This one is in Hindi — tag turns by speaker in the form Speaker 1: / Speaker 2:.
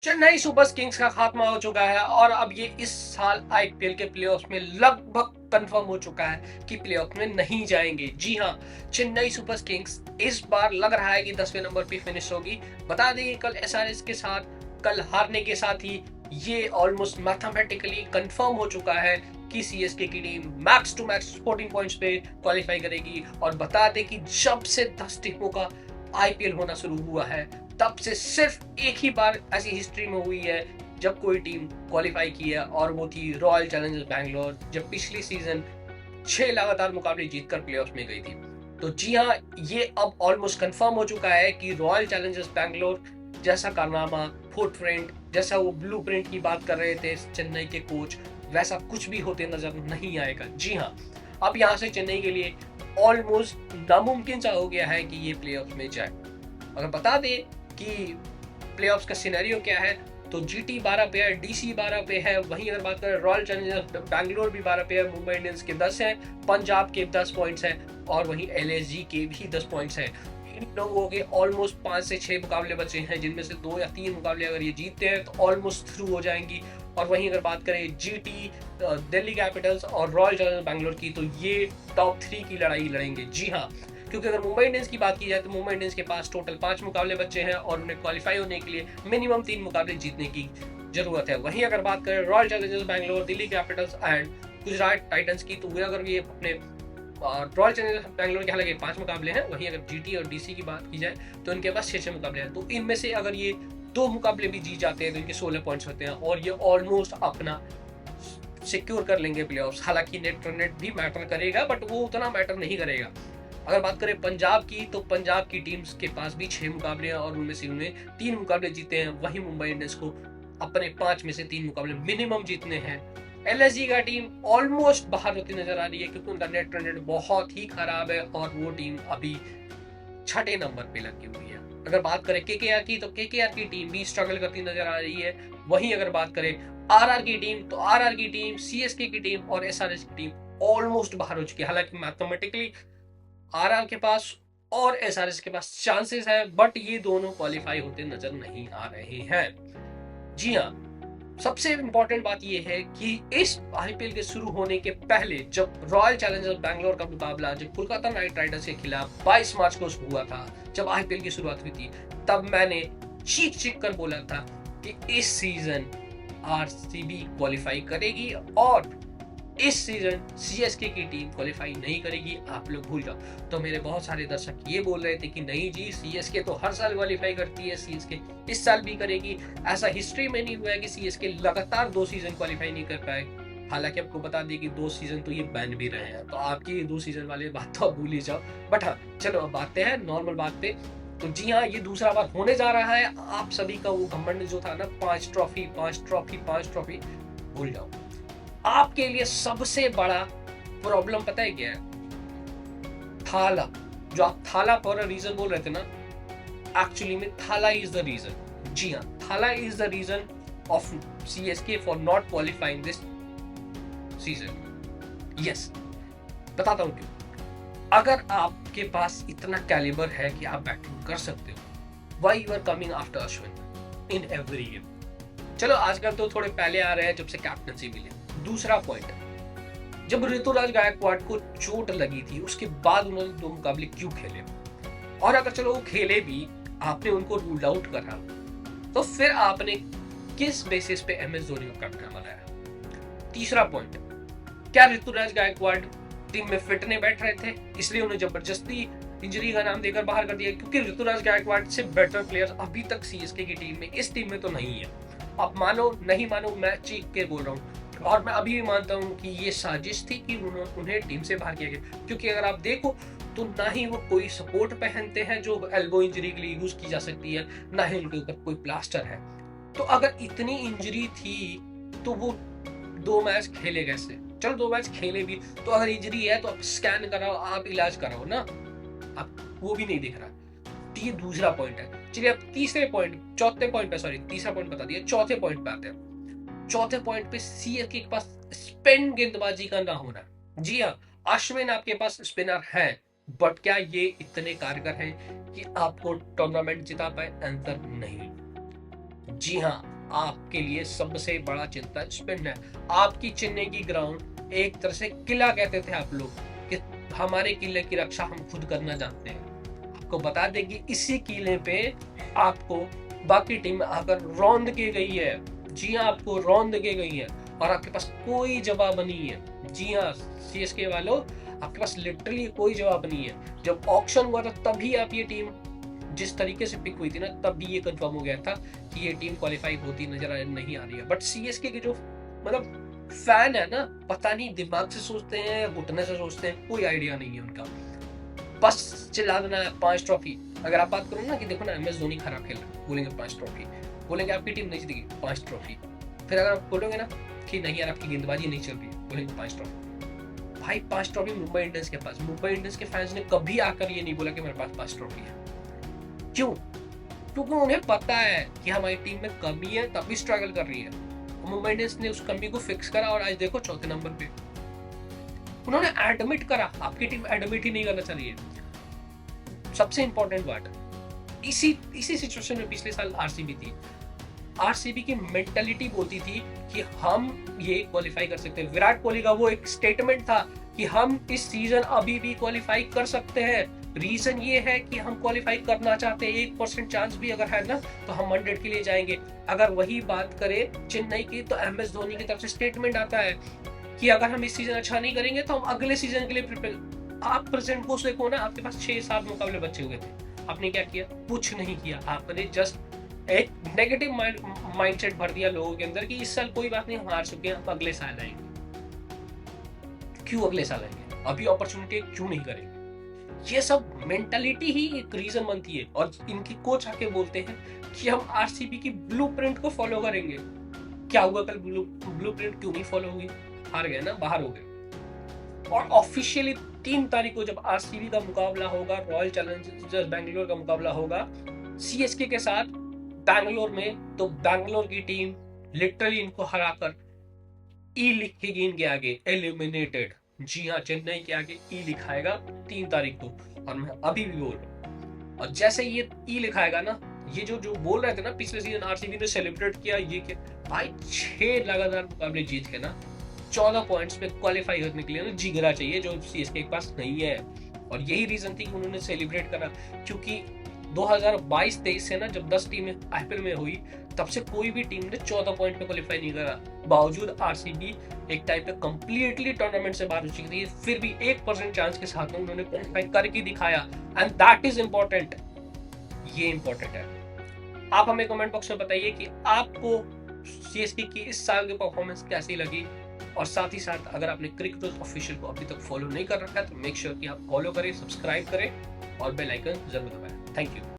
Speaker 1: चेन्नई सुपर किंग्स का खात्मा हो चुका है और अब ये इस साल आईपीएल के प्लेऑफ्स में लगभग कंफर्म हो चुका है कि प्लेऑफ में नहीं जाएंगे। जी हाँ, चेन्नई सुपर किंग्स इस बार लग रहा है कि 10वें नंबर पे फिनिश होगी। बता दें कि कल एसआरएच के साथ कल हारने के साथ ही ये ऑलमोस्ट मैथमेटिकली कंफर्म हो चुका है कि सीएसके की team max to max 14 points पे क्वालिफाई करेगी। और बता दें कि जब से 10 टीमों का आईपीएल होना शुरू हुआ है तब से सिर्फ एक ही बार ऐसी हिस्ट्री में हुई है जब कोई टीम क्वालिफाई की है, और वो थी रॉयल चैलेंजर्स बैंगलोर, जब पिछली सीजन 6 लगातार मुकाबले जीतकर प्लेऑफ्स में गई थी। तो जी हाँ, ये अब ऑलमोस्ट कंफर्म हो चुका है कि रॉयल चैलेंजर्स बैंगलोर जैसा कारनामा, फुटप्रिंट, जैसा वो ब्लूप्रिंट की बात कर रहे थे चेन्नई के कोच, वैसा कुछ भी होते नजर नहीं आएगा। जी हाँ, अब यहाँ से चेन्नई के लिए ऑलमोस्ट नामुमकिन सा हो गया है कि ये प्लेऑफ्स में जाए। अगर बता दें कि प्लेऑफ्स का सिनेरियो क्या है, तो जीटी 12 पे है, डीसी 12 पे है। वहीं अगर बात करें रॉयल चैलेंजर्स बैंगलोर भी 12 पे है, मुंबई इंडियंस के 10 हैं, पंजाब के 10 पॉइंट्स हैं और वहीं एलएसजी के भी 10 पॉइंट्स हैं। इन लोगों के ऑलमोस्ट 5 से 6 मुकाबले बचे हैं, जिनमें से 2 या 3 मुकाबले अगर ये जीतते हैं तो ऑलमोस्ट थ्रू हो जाएंगी। और वहीं अगर बात करें जीटी, दिल्ली कैपिटल्स और रॉयल चैलेंजर्स बैंगलोर की, तो ये टॉप 3 की लड़ाई लड़ेंगे। जी हाँ, क्योंकि अगर मुंबई इंडियंस की बात की जाए तो मुंबई इंडियंस के पास टोटल 5 मुकाबले बचे हैं और उन्हें क्वालिफाई होने के लिए मिनिमम 3 मुकाबले जीतने की जरूरत है। वहीं अगर बात करें royal Challengers Bangalore, Delhi Capitals and Gujarat Titans की, तो अगर ये अपने रॉयल चैलेंजर्स बैंगलोर के हालांकि 5 मुकाबले हैं, वहीं अगर जीटी और डीसी की बात की जाए तो इनके पास 6 मुकाबले हैं। तो इनमें से अगर ये 2 मुकाबले भी जीत जाते हैं तो इनके 16 पॉइंट्स होते हैं और ये ऑलमोस्ट अपना सिक्योर कर लेंगे प्लेऑफ्स। हालांकि नेट रन रेट भी मैटर करेगा, बट वो उतना मैटर नहीं करेगा। अगर बात करें पंजाब की, तो पंजाब की टीम्स के पास भी 6 मुकाबले हैं और उनमें से उन्हें 3 मुकाबले जीते हैं। वहीं मुंबई इंडियंस को अपने 5 में से 3 मुकाबले मिनिमम जीतने हैं। एलएसजी का टीम ऑलमोस्ट बाहर होती नजर आ रही है क्योंकि उनका नेट रन रेट बहुत ही खराब है और वो टीम अभी 6ठे नंबर पे लगी हुई है। अगर बात करें केकेआर की, तो केकेआर की टीम भी स्ट्रगल करती नजर आ रही है। वहीं अगर बात करें आरआर की टीम, तो आरआर की टीम, सीएसके की टीम और एसआरएच की टीम ऑलमोस्ट बाहर हो चुकी है। हालांकि मैथमेटिकली आरआर के पास और एसआरएच के पास चांसेस है, बट ये दोनों क्वालिफाई होते नजर नहीं आ रहे हैं। जी हाँ, सबसे इंपॉर्टेंट बात यह है कि इस आईपीएल के शुरू होने के पहले जब रॉयल चैलेंजर्स बैंगलोर का मुकाबला जब कोलकाता नाइट राइडर्स के खिलाफ 22 मार्च को हुआ था, जब आईपीएल की शुरुआत हुई थी, तब मैंने चीख चीख कर बोला था कि इस सीजन आरसीबी क्वालिफाई करेगी और इस सीजन सीएसके की टीम क्वालिफाई नहीं करेगी, आप लोग भूल जाओ। तो मेरे बहुत सारे दर्शक ये बोल रहे थे कि नहीं जी, सीएसके तो हर साल क्वालिफाई करती है, सीएसके इस साल भी करेगी। ऐसा हिस्ट्री में नहीं हुआ है कि सीएसके लगातार 2 सीजन क्वालिफाई नहीं कर पाए। हालांकि आपको बता दें कि 2 सीजन तो ये बैन भी रहे हैं, तो आपकी 2 सीजन वाली बात तो आप भूल ही जाओ। बट हाँ, चलो अब बातें हैं नॉर्मल बात पे। तो जी हाँ, ये दूसरा बार होने जा रहा है। आप सभी का वो घमंड जो था ना, 5 ट्रॉफी 5 ट्रॉफी 5 ट्रॉफी, भूल जाओ। आपके लिए सबसे बड़ा प्रॉब्लम पता है क्या है? थाला। जो आप थाला फॉर अ रीजन बोल रहे थे ना, एक्चुअली में थाला इज द रीजन। जी हाँ, Thala is the reason of CSK for not qualifying this season. Yes, बताता हूं क्यों। अगर आपके पास इतना कैलिबर है कि आप बैटिंग कर सकते हो, why you are coming after Ashwin in every game? चलो आजकल तो थोड़े पहले आ रहे हैं जब से कैप्टनसी मिली। दूसरा पॉइंट, जब ऋतुराज गायकवाड़ को चोट लगी थी उसके बाद उन्होंने 2 मुकाबले क्यों खेले? और अगर चलो वो खेले भी, आपने उनको रूल आउट करा, तो फिर आपने किस बेसिस पे एमएस धोनी को कैप्टन बनाया? तीसरा पॉइंट, क्या ऋतुराज गायकवाड़ टीम में फिट नहीं बैठ रहे थे इसलिए उन्हें जबरदस्ती इंजरी का नाम देकर बाहर कर दिया? क्योंकि ऋतुराज गायकवाड़ से बेटर प्लेयर अभी तक सीएसके की टीम में, इस टीम में तो नहीं है। आप मानो नहीं मानो, मैं चीख के बोल रहा हूँ और मैं अभी भी मानता हूँ कि ये साजिश थी कि उन्हें टीम से बाहर किया गया। क्योंकि अगर आप देखो तो ना ही वो कोई सपोर्ट पहनते हैं जो एल्बो इंजरी के लिए यूज की जा सकती है, ना ही उनके ऊपर कोई प्लास्टर है। तो अगर इतनी इंजरी थी तो वो 2 मैच खेले कैसे? चलो 2 मैच खेले भी, तो अगर इंजरी है तो आप स्कैन कराओ, आप इलाज कराओ ना, आप वो भी नहीं दिख रहा। ये दूसरा पॉइंट है। चलिए अब तीसरा पॉइंट बता दिया, चौथे पॉइंट पे आते हैं। चौथे पॉइंट पे सीएसके के पास स्पिन गेंदबाजी का ना होना। जी हाँ, अश्विन आपके पास स्पिनर है, बट क्या ये इतने कारगर हैं कि आपको टूर्नामेंट जिता पाए? आंसर नहीं। जी हाँ, आपके लिए सबसे बड़ा चिंता स्पिन है। आपकी चेन्नई की ग्राउंड एक तरह से किला कहते थे आप लोग कि हमारे किले की रक्षा हम खुद करना जानते हैं। आपको बता दें कि इसी किले पे आपको बाकी टीम आकर रौंद के गई है। जी हाँ, आपको रौंद के गई है और आपके पास कोई जवाब नहीं है। जी हाँ सीएसके वालों, आपके पास लिटरली कोई जवाब नहीं है। जब ऑक्शन हुआ था तभी आप ये टीम जिस तरीके से पिक हुई थी ना, तभी ये कंफर्म हो गया था कि ये टीम क्वालिफाई होती नजर नहीं आ रही है। बट सीएसके के जो मतलब फैन है ना, पता नहीं दिमाग से सोचते हैं या घुटने से सोचते हैं, कोई आइडिया नहीं है उनका। बस चिल्ला देना है 5 ट्रॉफी। अगर आप बात करो ना कि देखो ना MS धोनी खराब खेल रहा है, बोलेंगे 5 ट्रॉफी। बोलेंगे आपकी टीम नहीं जीतेगी, 5 ट्रॉफी। फिर अगर आप बोलोगे ना कि नहीं यार आपकी गेंदबाजी नहीं चल रही है, बोलेंगे 5 ट्रॉफी। भाई 5 ट्रॉफी मुंबई इंडियंस के पास। मुंबई इंडियंस के फैंस ने कभी आकर ये नहीं बोला कि मेरे पास 5 ट्रॉफी है। क्यों? क्योंकि उन्हें पता है कि हमारी टीम में कमी है, तभी स्ट्रगल कर रही है। मुंबई इंडियंस ने उस कमी को फिक्स करा और आज देखो चौथे नंबर पे। उन्होंने एडमिट करा, आपकी टीम एडमिट ही नहीं करना चाहिए। सबसे इंपॉर्टेंट बात, इसी सिचुएशन में पिछले साल आरसीबी थी। आरसीबी की मेंटालिटी बोलती थी कि हम ये क्वालिफाई कर सकते हैं। विराट कोहली का वो एक स्टेटमेंट था कि हम इस सीजन अभी भी क्वालिफाई कर सकते हैं। रीजन ये है कि हम क्वालिफाई करना चाहते हैं, 1% चांस भी अगर है ना तो हम 100 के लिए जाएंगे। अगर वही बात करें चेन्नई की, तो MS धोनी की तरफ से स्टेटमेंट आता है कि अगर हम इस सीजन अच्छा नहीं करेंगे तो हम अगले सीजन के लिए प्रिपेयर। आप प्रेजेंट को देखो ना, आपके पास 6-7 मुकाबले बचे हुए थे, आपने क्या किया? कुछ नहीं किया। आपने जस्ट एक नेगेटिव माइंडसेट भर दिया लोगों के अंदर कि इस साल कोई बात नहीं, हम हार चुके हैं, हम अगले साल आएंगे। क्यों अगले साल आएंगे? अभी अपॉर्चुनिटी क्यों नहीं करेंगे? ये सब मेंटालिटी ही एक रीजन बनती है। और इनकी कोच आके बोलते हैं कि हम आरसीबी की ब्लूप्रिंट को फॉलो करेंगे। क्या हुआ कल? ब्लूप्रिंट क्यों नहीं फॉलो हुई? हार गए ना, बाहर हो गए। और ऑफिशियली 3 तारीख को जब आरसीबी का मुकाबला होगा, रॉयल चैलेंजर्स बैंगलोर का मुकाबला होगा सीएसके के साथ बैंगलोर में, तो बैंगलोर की टीम लिटरली इनको हराकर ई लिखेगी इनके आगे, एलिमिनेटेड। जी हाँ, चेन्नई के आगे ई लिखाएगा 3 तारीख को। और मैं अभी भी बोल रहा हूँ, और जैसे ये ई लिखाएगा ना, ये जो बोल रहे थे ना पिछले सीजन आरसीबी ने सेलिब्रेट किया ये क्या भाई, 6 लगातार मुकाबले जीत के ना 14 पॉइंट्स पे क्वालिफाई करने के लिए ना जिगरा चाहिए, जो सीएसके के पास नहीं है। और यही रीजन थी कि उन्होंने सेलिब्रेट करा, क्योंकि 2022-23 से ना जब 10 टीमें आईपीएल में हुई, तब से कोई भी टीम ने 14 पॉइंट पे क्वालिफाई नहीं करा। बावजूद आरसीबी एक टाइम पे कंप्लीटली टूर्नामेंट से बाहर हो चुकी थी, फिर भी 1% चांस के साथ उन्होंने क्वालिफाई करके दिखाया। And that is important. ये इंपॉर्टेंट है। आप हमें कमेंट बॉक्स में बताइए कि आपको सीएसके की इस साल की परफॉर्मेंस कैसी लगी। और साथ ही साथ अगर आपने क्रिकेट ऑफिशियल को अभी तक फॉलो नहीं कर रखा है तो मेक श्योर कि आप फॉलो करें, सब्सक्राइब करें और बेल आइकन जरूर दबाएं। Thank you.